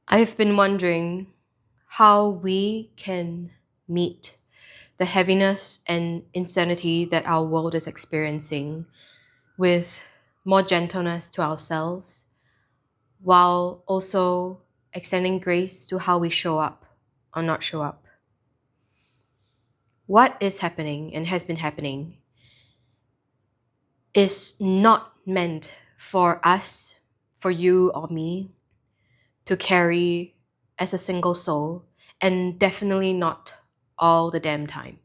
I've been wondering how we can meet the heaviness and insanity that our world is experiencing with more gentleness to ourselves, while also extending grace to how we show up or not show up. What is happening and has been happening is not meant for us, for you or me, to carry as a single soul, and definitely not all the damn time.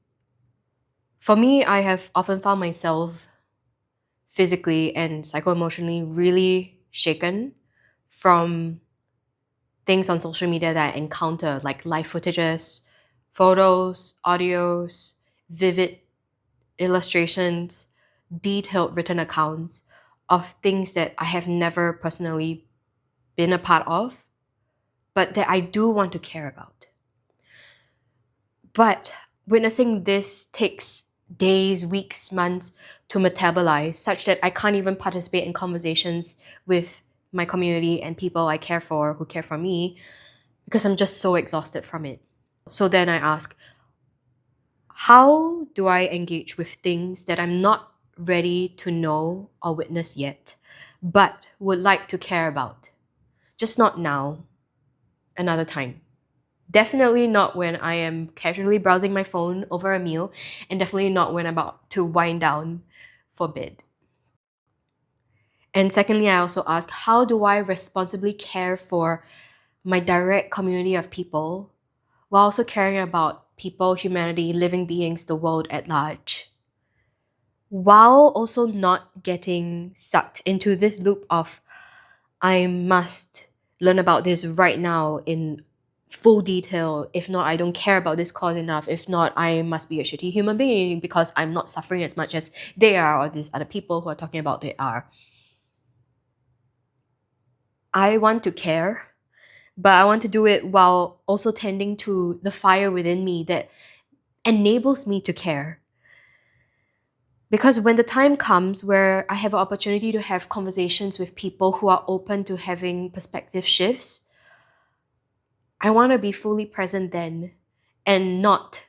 For me, I have often found myself physically and psycho-emotionally really shaken from things on social media that I encounter, like live footages, photos, audios, vivid illustrations, detailed written accounts of things that I have never personally been a part of, but that I do want to care about. But witnessing this takes days, weeks, months to metabolize, such that I can't even participate in conversations with my community and people I care for who care for me, because I'm just so exhausted from it. So then I ask, how do I engage with things that I'm not ready to know or witness yet, but would like to care about? Just not now, another time. Definitely not when I am casually browsing my phone over a meal, and definitely not when I'm about to wind down for bed. And secondly, I also ask, how do I responsibly care for my direct community of people while also caring about people, humanity, living beings, the world at large? While also not getting sucked into this loop of, I must learn about this right now in full detail. If not, I don't care about this cause enough. If not, I must be a shitty human being because I'm not suffering as much as they are, or these other people who are talking about they are. I want to care, but I want to do it while also tending to the fire within me that enables me to care. Because when the time comes where I have an opportunity to have conversations with people who are open to having perspective shifts, I want to be fully present then, and not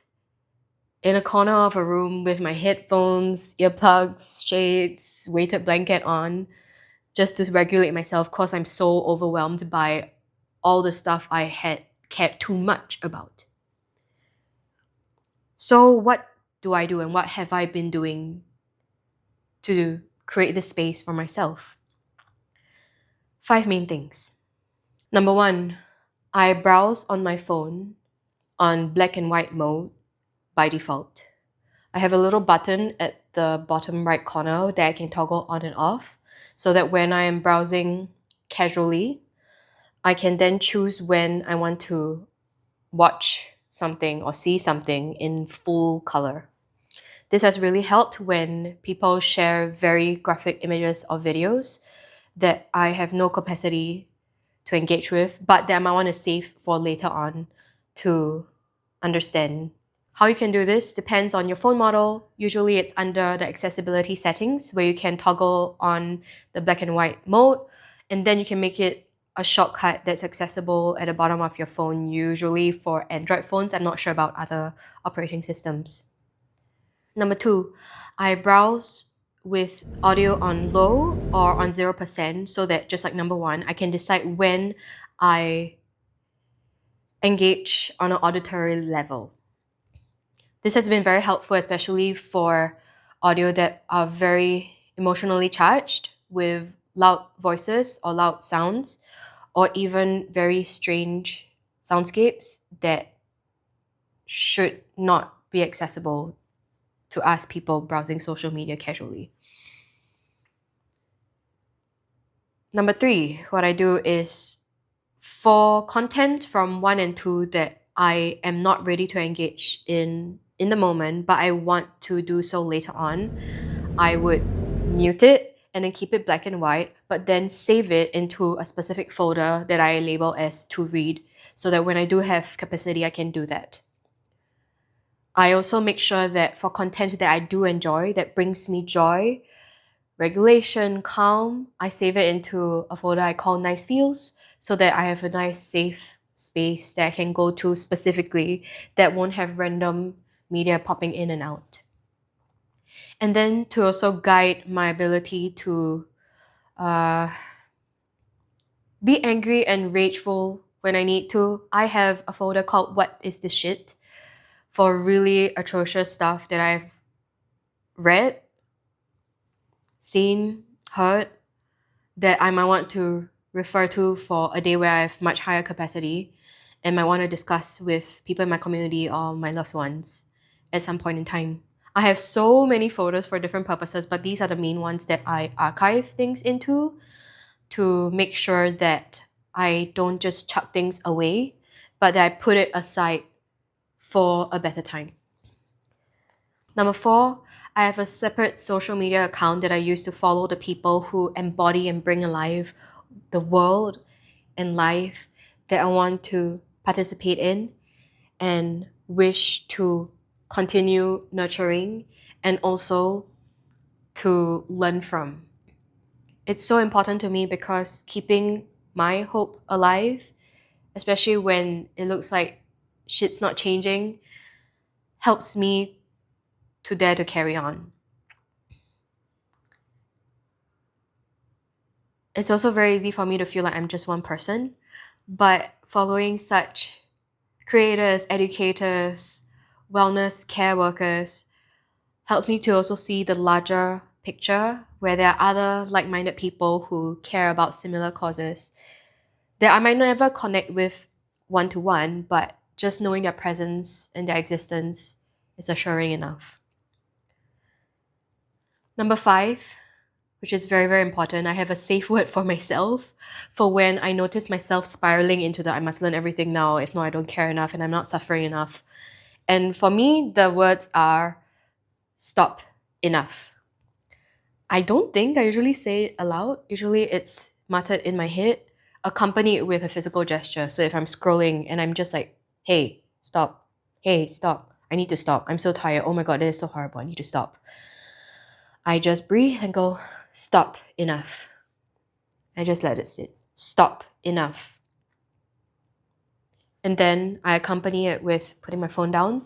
in a corner of a room with my headphones, earplugs, shades, weighted blanket on, just to regulate myself because I'm so overwhelmed by all the stuff I had cared too much about. So what do I do, and what have I been doing to create this space for myself? 5 main things. Number 1, I browse on my phone on black and white mode by default. I have a little button at the bottom right corner that I can toggle on and off, so that when I am browsing casually, I can then choose when I want to watch something or see something in full color. This has really helped when people share very graphic images or videos that I have no capacity to engage with, but that I might want to save for later on to understand. How you can do this depends on your phone model. Usually it's under the accessibility settings where you can toggle on the black and white mode, and then you can make it a shortcut that's accessible at the bottom of your phone, usually for Android phones. I'm not sure about other operating systems. Number 2, I browse with audio on low or on 0%, so that just like number 1, I can decide when I engage on an auditory level. This has been very helpful, especially for audio that are very emotionally charged with loud voices or loud sounds, or even very strange soundscapes that should not be accessible to us people browsing social media casually. Number 3, what I do is, for content from 1 and 2 that I am not ready to engage in the moment, but I want to do so later on, I would mute it and then keep it black and white, but then save it into a specific folder that I label as to read, so that when I do have capacity, I can do that. I also make sure that for content that I do enjoy, that brings me joy, regulation, calm, I save it into a folder I call nice feels, so that I have a nice safe space that I can go to specifically that won't have random media popping in and out. And then to also guide my ability to be angry and rageful when I need to, I have a folder called What is This Shit? For really atrocious stuff that I've read, seen, heard, that I might want to refer to for a day where I have much higher capacity and might want to discuss with people in my community or my loved ones at some point in time. I have so many photos for different purposes, but these are the main ones that I archive things into to make sure that I don't just chuck things away, but that I put it aside for a better time. Number 4, I have a separate social media account that I use to follow the people who embody and bring alive the world and life that I want to participate in and wish to continue nurturing and also to learn from. It's so important to me because keeping my hope alive, especially when it looks like shit's not changing, helps me to dare to carry on. It's also very easy for me to feel like I'm just one person, but following such creators, educators, wellness care workers helps me to also see the larger picture where there are other like-minded people who care about similar causes that I might never connect with one-to-one, but just knowing their presence and their existence is assuring enough. Number 5, which is very, very important, I have a safe word for myself for when I notice myself spiraling into the I must learn everything now, if not I don't care enough and I'm not suffering enough. And for me, the words are stop, enough. I don't think I usually say it aloud. Usually it's muttered in my head, accompanied with a physical gesture. So if I'm scrolling and I'm just like, hey, stop. Hey, stop. I need to stop. I'm so tired. Oh my God, this is so horrible. I need to stop. I just breathe and go, stop, enough. I just let it sit. Stop, enough. And then I accompany it with putting my phone down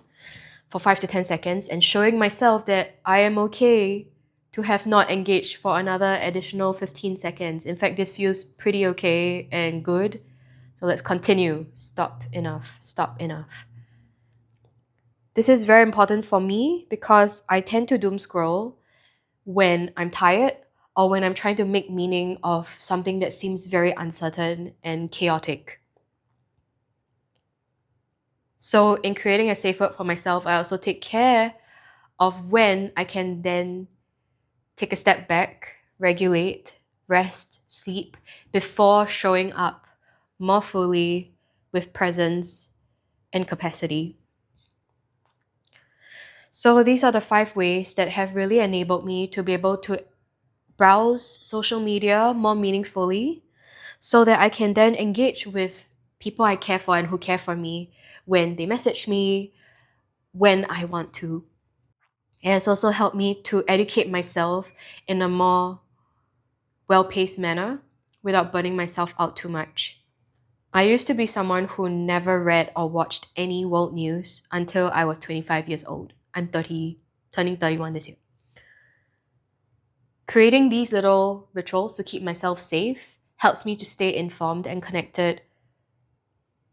for 5 to 10 seconds and showing myself that I am okay to have not engaged for another additional 15 seconds. In fact, this feels pretty okay and good. So let's continue. Stop, enough. Stop, enough. This is very important for me because I tend to doom scroll when I'm tired or when I'm trying to make meaning of something that seems very uncertain and chaotic. So in creating a safe word for myself, I also take care of when I can then take a step back, regulate, rest, sleep, before showing up more fully with presence and capacity. So these are the 5 ways that have really enabled me to be able to browse social media more meaningfully so that I can then engage with people I care for and who care for me when they message me, when I want to. It has also helped me to educate myself in a more well-paced manner without burning myself out too much. I used to be someone who never read or watched any world news until I was 25 years old. I'm 30, turning 31 this year. Creating these little rituals to keep myself safe helps me to stay informed and connected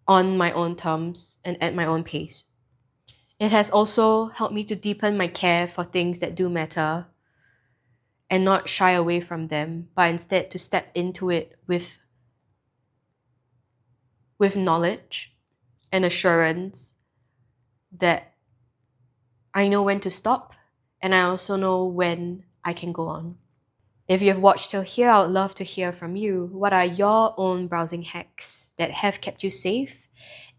on my own terms and at my own pace. It has also helped me to deepen my care for things that do matter and not shy away from them, but instead to step into it with knowledge and assurance that I know when to stop and I also know when I can go on. If you've watched till here, I would love to hear from you. What are your own browsing hacks that have kept you safe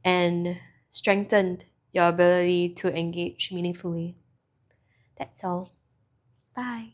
and strengthened your ability to engage meaningfully? That's all. Bye.